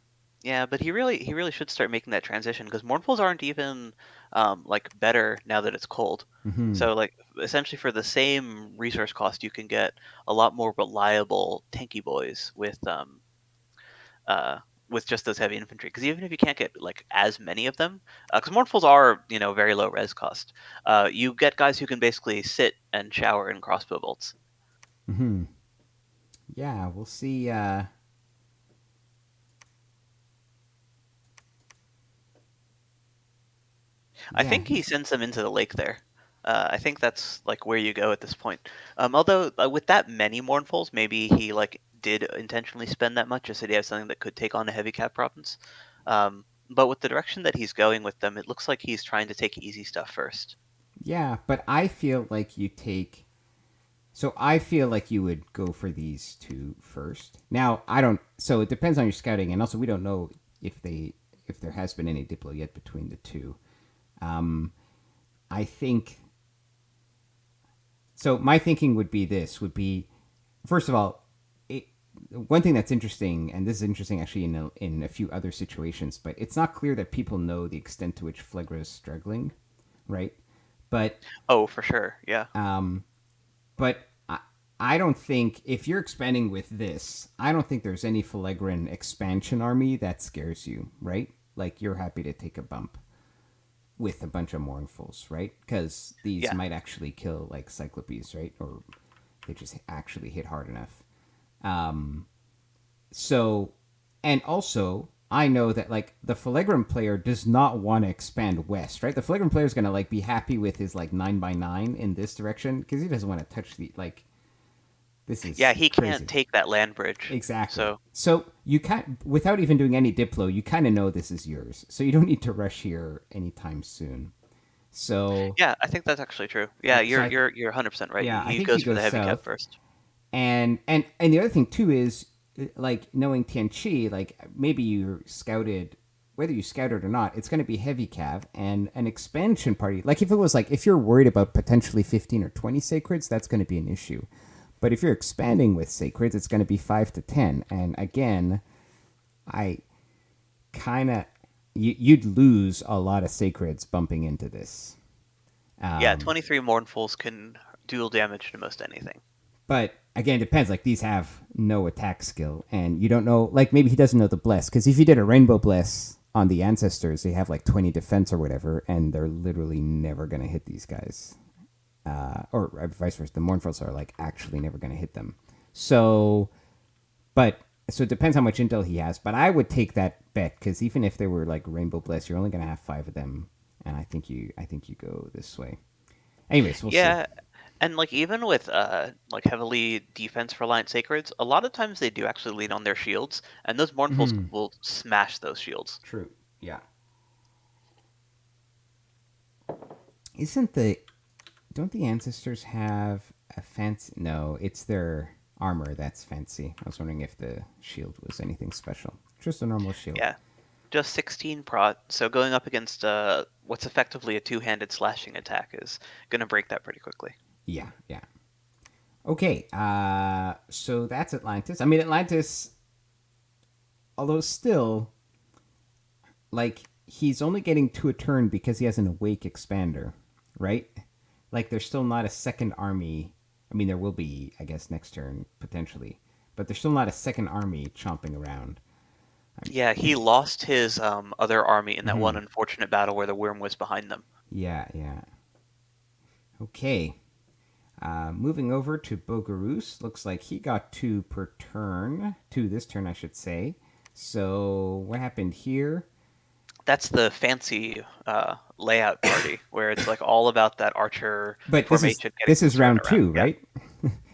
yeah, but he really should start making that transition because mournfuls aren't even like better now that it's cold. Mm-hmm. So like essentially for the same resource cost, you can get a lot more reliable tanky boys uh, with just those heavy infantry. Because even if you can't get like as many of them, because mournfuls are very low res cost, you get guys who can basically sit and shower in crossbow bolts. Mm-hmm. Yeah, we'll see. I Yeah, think he sends them into the lake there. I think that's like where you go at this point. Although with that many mournfuls, maybe he like did intentionally spend that much just so he has something that could take on a heavy cap province. But with the direction that he's going with them, it looks like he's trying to take easy stuff first. yeah, but I feel like you take. So I feel like you would go for these two first. Now I don't. So it depends on your scouting, and also we don't know if there has been any diplo yet between the two. Um, I think. So my thinking would be this: would be first of all, one thing that's interesting, and this is interesting actually in a few other situations, but it's not clear that people know the extent to which Phlegra is struggling, right? But Oh, for sure. Yeah. um, but I don't think if you're expanding with this, I don't think there's any Phlegran expansion army that scares you, right? Like you're happy to take a bump with a bunch of mournfuls, right? Because these Yeah. might actually kill like Cyclopes, right? Or they just actually hit hard enough. Um, so, and also, I know that like the Phlegrum player does not want to expand west, right? The Phlegrum player is gonna like be happy with his like 9x9 in this direction because he doesn't want to touch the like. This Yeah, is he can't crazy. take that land bridge. Exactly. So So you can without even doing any diplo, you kind of know this is yours. So you don't need to rush here anytime soon. So yeah, I think that's actually true. Yeah, so you're 100% right. yeah, I He think he goes for goes the heavy cap south. first. And the other thing too is like knowing Tianchi, like maybe you scouted whether you scout it or not, it's going to be heavy cav and an expansion party. Like if it was like if you're worried about potentially 15 or 20 sacreds, that's going to be an issue. But if you're expanding with sacreds, it's going to be 5 to 10. And again, I kind of you'd lose a lot of sacreds bumping into this. Yeah, 23 Mournfuls can dual damage to most anything. But again, it depends. Like these have no attack skill, and you don't know. Like maybe he doesn't know the bless, because if you did a rainbow bless on the ancestors, they have like 20 defense or whatever, and they're literally never gonna hit these guys. Or vice versa. The Mournfuls are like actually never gonna hit them. So it depends how much intel he has. But I would take that bet, because even if they were like rainbow bless, you're only gonna have 5 of them, and I think you go this way. Anyways, we'll see. And like even with like heavily defense reliant sacreds, a lot of times they do actually lean on their shields, and those Mournfuls will smash those shields. True. Yeah. Don't the ancestors have a fancy? No, it's their armor that's fancy. I was wondering if the shield was anything special. Just a normal shield. Yeah, just 16 prot. So going up against what's effectively a two-handed slashing attack is gonna break that pretty quickly. Yeah. Okay, so that's Atlantis. I mean, Atlantis, although still, like, he's only getting 2 a turn because he has an awake expander, right? Like, there's still not a second army. I mean, there will be, I guess, next turn, potentially. But there's still not a second army chomping around. Yeah, he lost his other army in that one unfortunate battle where the worm was behind them. Yeah. Okay. Moving over to Bogarus, looks like he got 2 per turn. 2 this turn, I should say. So what happened here? That's the fancy layout party where it's like all about that archer formation. This is round 2, right?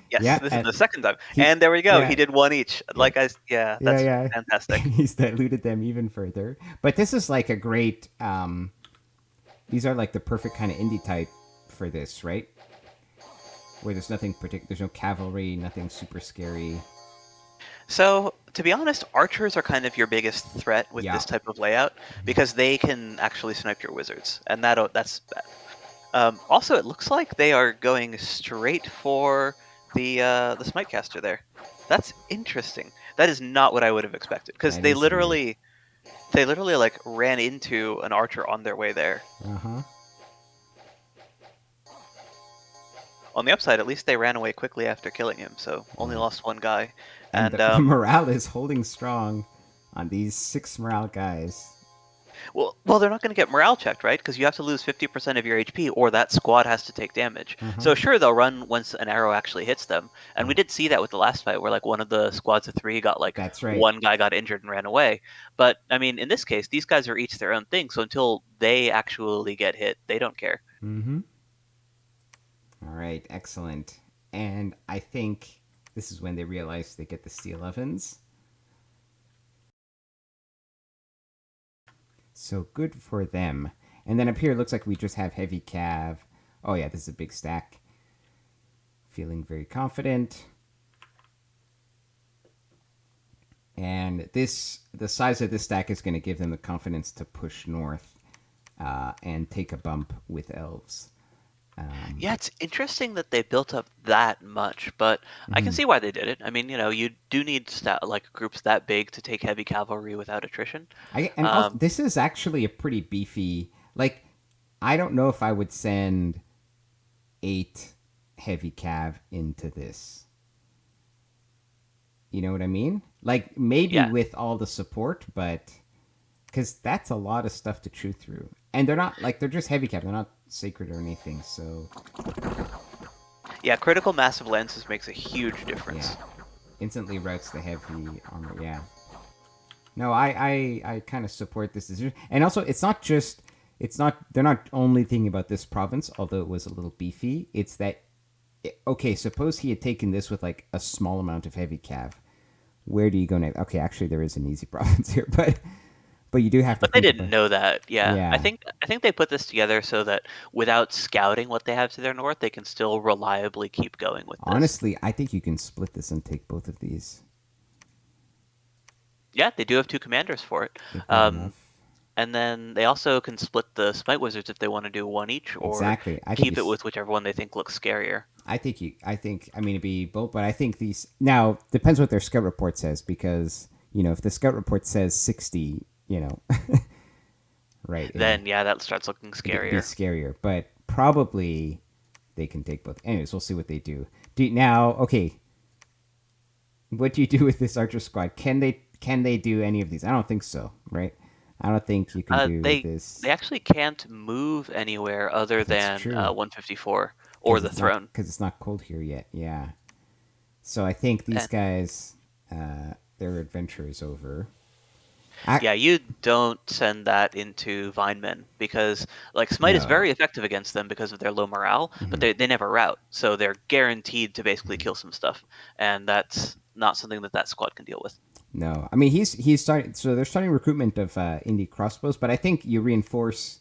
Yes, yeah, this is the second time. And there we go. Yeah. He did 1 each. Like that's fantastic. He's diluted them even further. But this is like a great... these are like the perfect kind of indie type for this, right? Where there's nothing particular, there's no cavalry, nothing super scary. So, to be honest, archers are kind of your biggest threat with this type of layout, because they can actually snipe your wizards, and that's bad. Also, it looks like they are going straight for the smitecaster there. That's interesting. That is not what I would have expected, because they literally like ran into an archer on their way there. On the upside, at least they ran away quickly after killing him, so only lost 1 guy. And the morale is holding strong on these 6 morale guys. Well, they're not going to get morale checked, right? Because you have to lose 50% of your HP, or that squad has to take damage. So sure, they'll run once an arrow actually hits them. And we did see that with the last fight, where like one of the squads of 3 got like... That's right. 1 guy got injured and ran away. But, I mean, in this case, these guys are each their own thing, so until they actually get hit, they don't care. All right, excellent. And I think this is when they realize they get the steel ovens. So good for them. And then up here, it looks like we just have heavy cav. Oh yeah, this is a big stack. Feeling very confident. And the size of this stack is going to give them the confidence to push north and take a bump with elves. Yeah, it's interesting that they built up that much, but I can see why they did it. I mean, you do need groups that big to take heavy cavalry without attrition. Also, this is actually a pretty beefy... Like, I don't know if I would send 8 heavy cav into this. You know what I mean? Like, maybe with all the support, but... Because that's a lot of stuff to chew through. And they're not, like, they're just heavy cav. They're not sacred or anything, so... Yeah, critical massive lances makes a huge difference. Yeah. Instantly routes the heavy armor, yeah. No, I kind of support this decision. And also, they're not only thinking about this province, although it was a little beefy. It's that, okay, suppose he had taken this with, like, a small amount of heavy cav. Where do you go next? Okay, actually, there is an easy province here, but you do have to. But they didn't know that. Yeah. I think they put this together so that without scouting what they have to their north, they can still reliably keep going with this. Honestly, I think you can split this and take both of these. Yeah, they do have 2 commanders for it. And then they also can split the Smite Wizards if they want to do one each, or Exactly. I think keep it it's. with whichever one they think looks scarier. I think you. I think. I mean, it'd be both, but I think these now depends what their scout report says because if the scout report says 60, right, Then yeah, that starts looking it'd be scarier. scarier. But probably they can take both. Anyways, we'll see what they do. Now, okay, what do you do with this archer squad? Can they do any of these? I don't think so, right? I don't think you can do They this. actually can't move anywhere other That's than true 154 or because the throne. it's not cold here yet. Yeah. So I think these And guys, their adventure is over. I yeah, you don't send that into Vinemen because like Smite is no. very effective against them because of their low morale, but Hmm. they never rout, so they're guaranteed to basically kill some stuff, and that's not something that squad can deal with. No. I mean, he's starting. So they're starting recruitment of indie crossbows, but I think you reinforce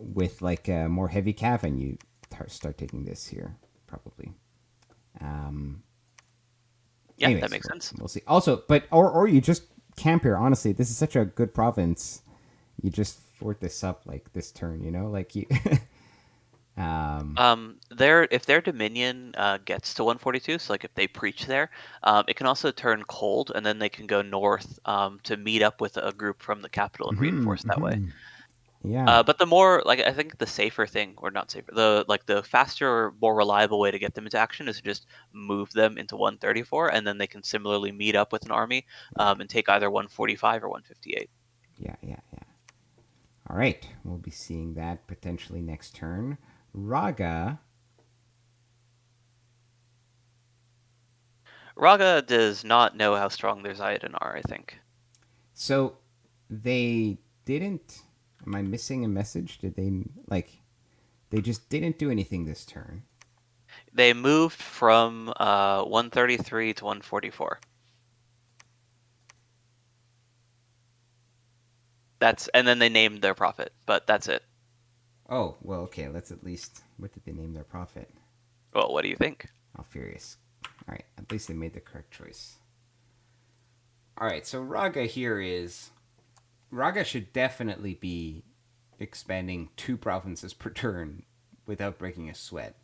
with like more heavy cav, and you start taking this here probably. Um, Yeah, that anyways, makes sense. we'll see. Also, but or you just camp here. Honestly, this is such a good province. You just fort this up like this turn. Like you. Their if their Dominion gets to 142, so like if they preach there, it can also turn cold, and then they can go north to meet up with a group from the capital and Hmm. reinforce that way. Yeah. But the more like I think the safer thing, or not safer, the faster, more reliable way to get them into action is to just move them into 134, and then they can similarly meet up with an army Yeah. and take either 145 or 158. Yeah. Yeah. Yeah. All right. We'll be seeing that potentially next turn. Raga. Raga does not know how strong their Zayden are, I think. So they didn't. Am I missing a message? Did they like? They just didn't do anything this turn. They moved from 133 to 144. And then they named their prophet, but that's it. Oh well. Okay. Let's at least. What did they name their prophet? Well, what do you think? Oh, furious. All right. At least they made the correct choice. All right. So Raga here is. Raga should definitely be expanding 2 provinces per turn without breaking a sweat.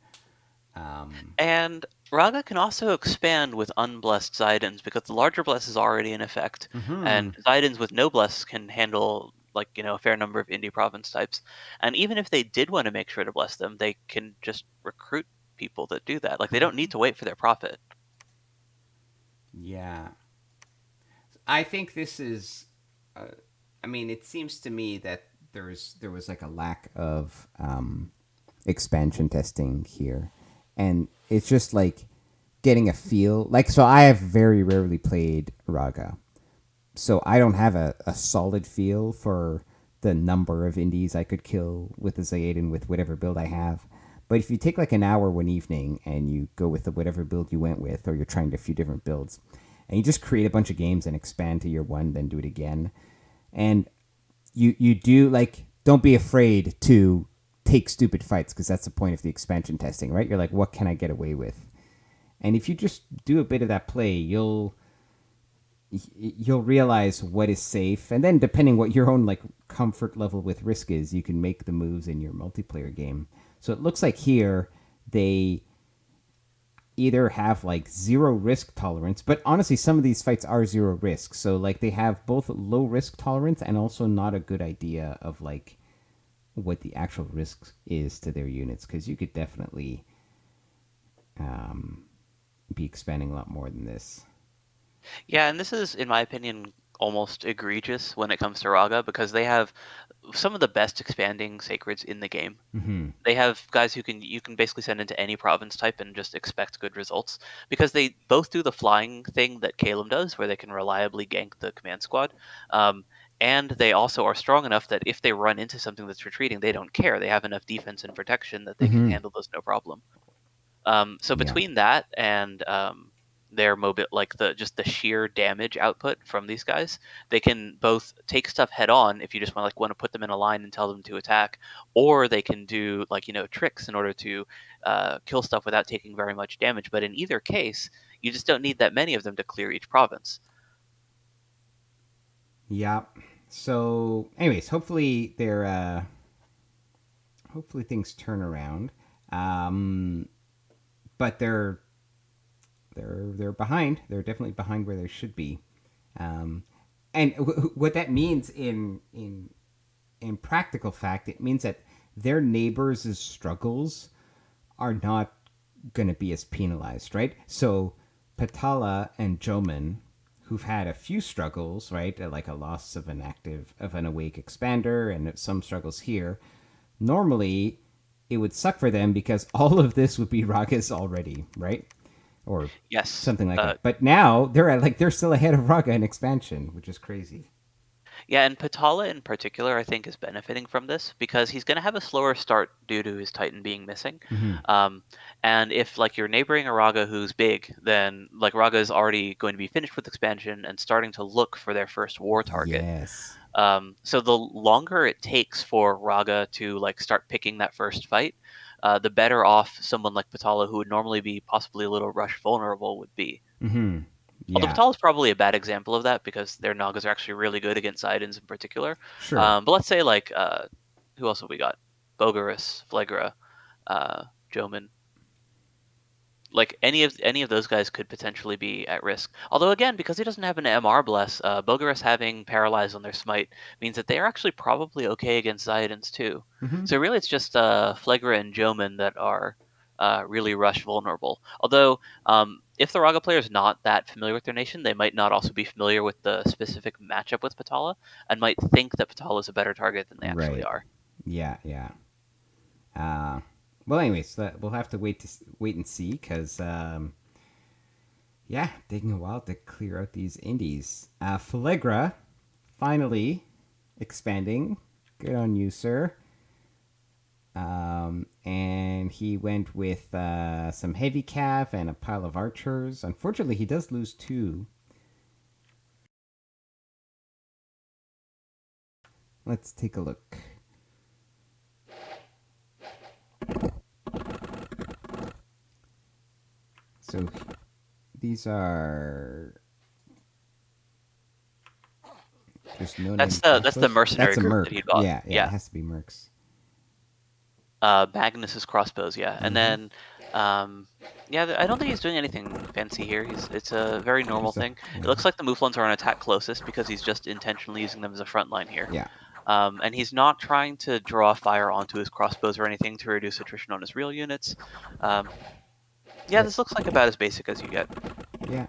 And Raga can also expand with unblessed Zidans because the larger bless is already in effect, Mm-hmm. and Zidans with no bless can handle a fair number of indie province types. And even if they did want to make sure to bless them, they can just recruit people that do that. Like they don't need to wait for their profit. Yeah. I think this is. I mean, it seems to me that there was like a lack of expansion testing here, and it's just like getting a feel. Like, so I have very rarely played Raga, so I don't have a solid feel for the number of indies I could kill with the Zayaden with whatever build I have. But if you take like an hour one evening and you go with the whatever build you went with, or you're trying a few different builds, and you just create a bunch of games and expand to year one, then do it again, and you do like don't be afraid to take stupid fights because that's the point of the expansion testing, right? You're like, what can I get away with? And if you just do a bit of that play, you'll realize what is safe, and then depending what your own like comfort level with risk is, you can make the moves in your multiplayer game. So it looks like here they either have like zero risk tolerance, but honestly some of these fights are zero risk, so like they have both low risk tolerance and also not a good idea of like what the actual risk is to their units, because you could definitely be expanding a lot more than this. Yeah, and this is, in my opinion, almost egregious when it comes to Raga because they have some of the best expanding sacreds in the game. Mm-hmm. They have guys who you can basically send into any province type and just expect good results because they both do the flying thing that Caelum does, where they can reliably gank the command squad, um, and they also are strong enough that if they run into something that's retreating, they don't care. They have enough defense and protection that they can Mm-hmm. handle those no problem. So Yeah. between that and their mobile, like the sheer damage output from these guys, they can both take stuff head on if you just want to put them in a line and tell them to attack, or they can do tricks in order to kill stuff without taking very much damage. But in either case, you just don't need that many of them to clear each province. Yeah. So, anyways, hopefully hopefully things turn around. Um, but they're behind. They're definitely behind where they should be. Um, and what that means in practical fact, it means that their neighbors' struggles are not going to be as penalized, right? So Pattala and Jomon, who've had a few struggles, right, like a loss of an awake expander and some struggles here, normally it would suck for them because all of this would be Raga's already, right? Or Yes. something like that. But now they're still ahead of Raga in expansion, which is crazy. Yeah, and Pattala in particular, I think, is benefiting from this because he's going to have a slower start due to his Titan being missing. Mm-hmm. Um, and if like you're neighboring a Raga who's big, then like Raga is already going to be finished with expansion and starting to look for their first war target. Yes. So the longer it takes for Raga to like start picking that first fight, the better off someone like Pattala, who would normally be possibly a little rush vulnerable, would be. Mm-hmm. Although Yeah. Patal is probably a bad example of that because their Nagas are actually really good against Zidans in particular. Sure. But let's say like who else have we got? Bogarus, Flagra, Jomon. Like any of those guys could potentially be at risk. Although again, because he doesn't have an MR bless, Bogarus having paralyzed on their smite means that they are actually probably okay against Zidans too. Mm-hmm. So really, it's just Flagra and Jomon that are really rush vulnerable. Although if the Raga player is not that familiar with their nation, they might not also be familiar with the specific matchup with Pattala and might think that Pattala is a better target than they actually Right. are. Yeah. Yeah. Uh, well, anyways, we'll have to wait and see because yeah, taking a while to clear out these indies. Fallagra finally expanding. Good on you, sir. And he went with some heavy cav and a pile of archers. Unfortunately, he does lose two. Let's take a look. So these are just no That's name the mercenary That's a group merc. that he got. Yeah, yeah, it has to be mercs. Magnus's crossbows, yeah, and then yeah, I don't think he's doing anything fancy here. It's a very normal thing. It looks like the Mouflons are on attack closest because he's just intentionally using them as a front line here. Yeah. And he's not trying to draw fire onto his crossbows or anything to reduce attrition on his real units. Yeah, this looks like about as basic as you get. Yeah.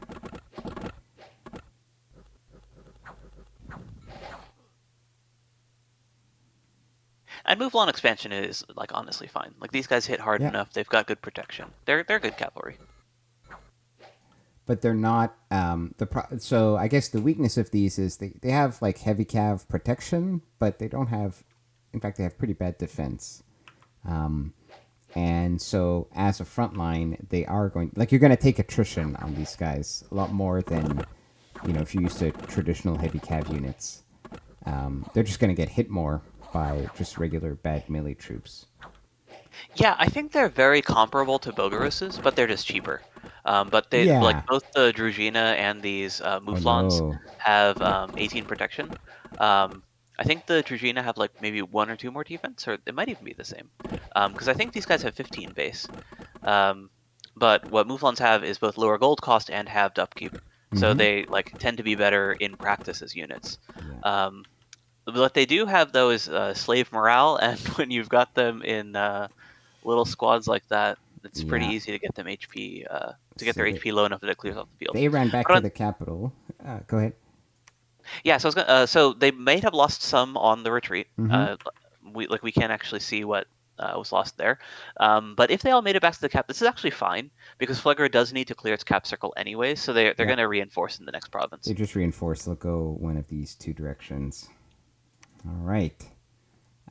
And Mouflon expansion is like honestly fine. Like these guys hit hard enough. They've got good protection. They're good cavalry. But they're not so I guess the weakness of these is they have like heavy cav protection, but they don't have, in fact they have pretty bad defense. And so as a front line, they are going, like, you're going to take attrition on these guys a lot more than, if you're used to traditional heavy cav units. They're just going to get hit more by just regular bad melee troops. Yeah, I think they're very comparable to Bogarus's, but they're just cheaper. But they like both the Druzhina and these Mouflons have 18 protection. I think the Druzhina have like maybe 1 or 2 more defense, or it might even be the same. Because I think these guys have 15 base. But what Mouflons have is both lower gold cost and halved upkeep. So they like tend to be better in practice as units. What they do have though is slave morale, and when you've got them in little squads like that, it's pretty easy to get them HP to get their HP low enough that it clears off the field. They ran back to the capital. Go ahead. Yeah, so I was gonna, so they may have lost some on the retreat. We can't actually see what was lost there. But if they all made it back to the cap, this is actually fine because Flagra does need to clear its cap circle anyway, so they're going to reinforce in the next province. They just reinforce. They'll go one of these 2 directions. All right.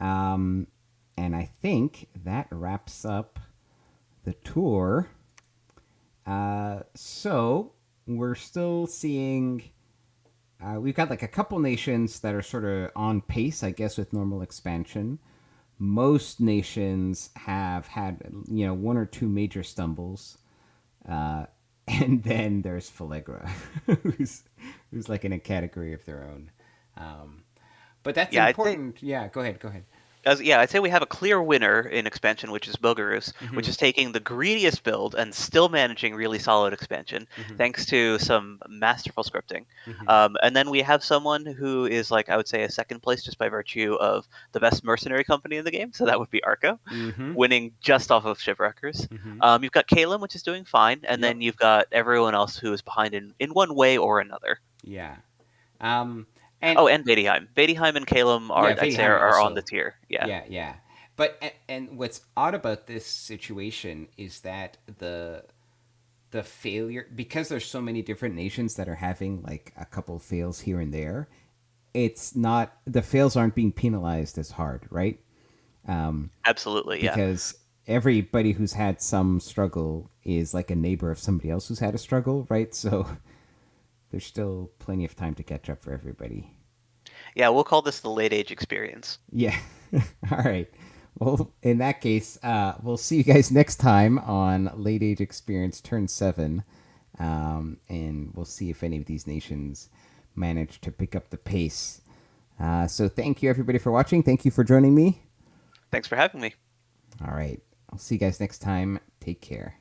And I think that wraps up the tour. So we're still seeing. We've got like a couple nations that are sort of on pace, I guess, with normal expansion. Most nations have had, 1 or 2 major stumbles. And then there's Fallagra, who's like in a category of their own. But that's Yeah, I'd say important. Yeah, go ahead. Go ahead. I'd say we have a clear winner in expansion, which is Bogarus, which Mm-hmm. is taking the greediest build and still managing really solid expansion, Mm-hmm. thanks to some masterful scripting. Mm-hmm. And then we have someone who is like I would say a second place just by virtue of the best mercenary company in the game. So that would be Arco, Mm-hmm. winning just off of Shipwreckers. Mm-hmm. You've got Caelum, which is doing fine, and Yep. then you've got everyone else who is behind in one way or another. Yeah. Um, and Oh, and Vanheim. Vanheim and Caelum are yeah, I'd say Vanheim are on the also. tier. Yeah. Yeah, yeah. But and what's odd about this situation is that the failure, because there's so many different nations that are having like a couple fails here and there, it's not, the fails aren't being penalized as hard, right? Absolutely, yeah. Because everybody who's had some struggle is like a neighbor of somebody else who's had a struggle, right? So there's still plenty of time to catch up for everybody. Yeah, we'll call this the late age experience. Yeah. All right. Well, in that case, we'll see you guys next time on Late Age Experience Turn 7. And we'll see if any of these nations manage to pick up the pace. So thank you, everybody, for watching. Thank you for joining me. Thanks for having me. All right. I'll see you guys next time. Take care.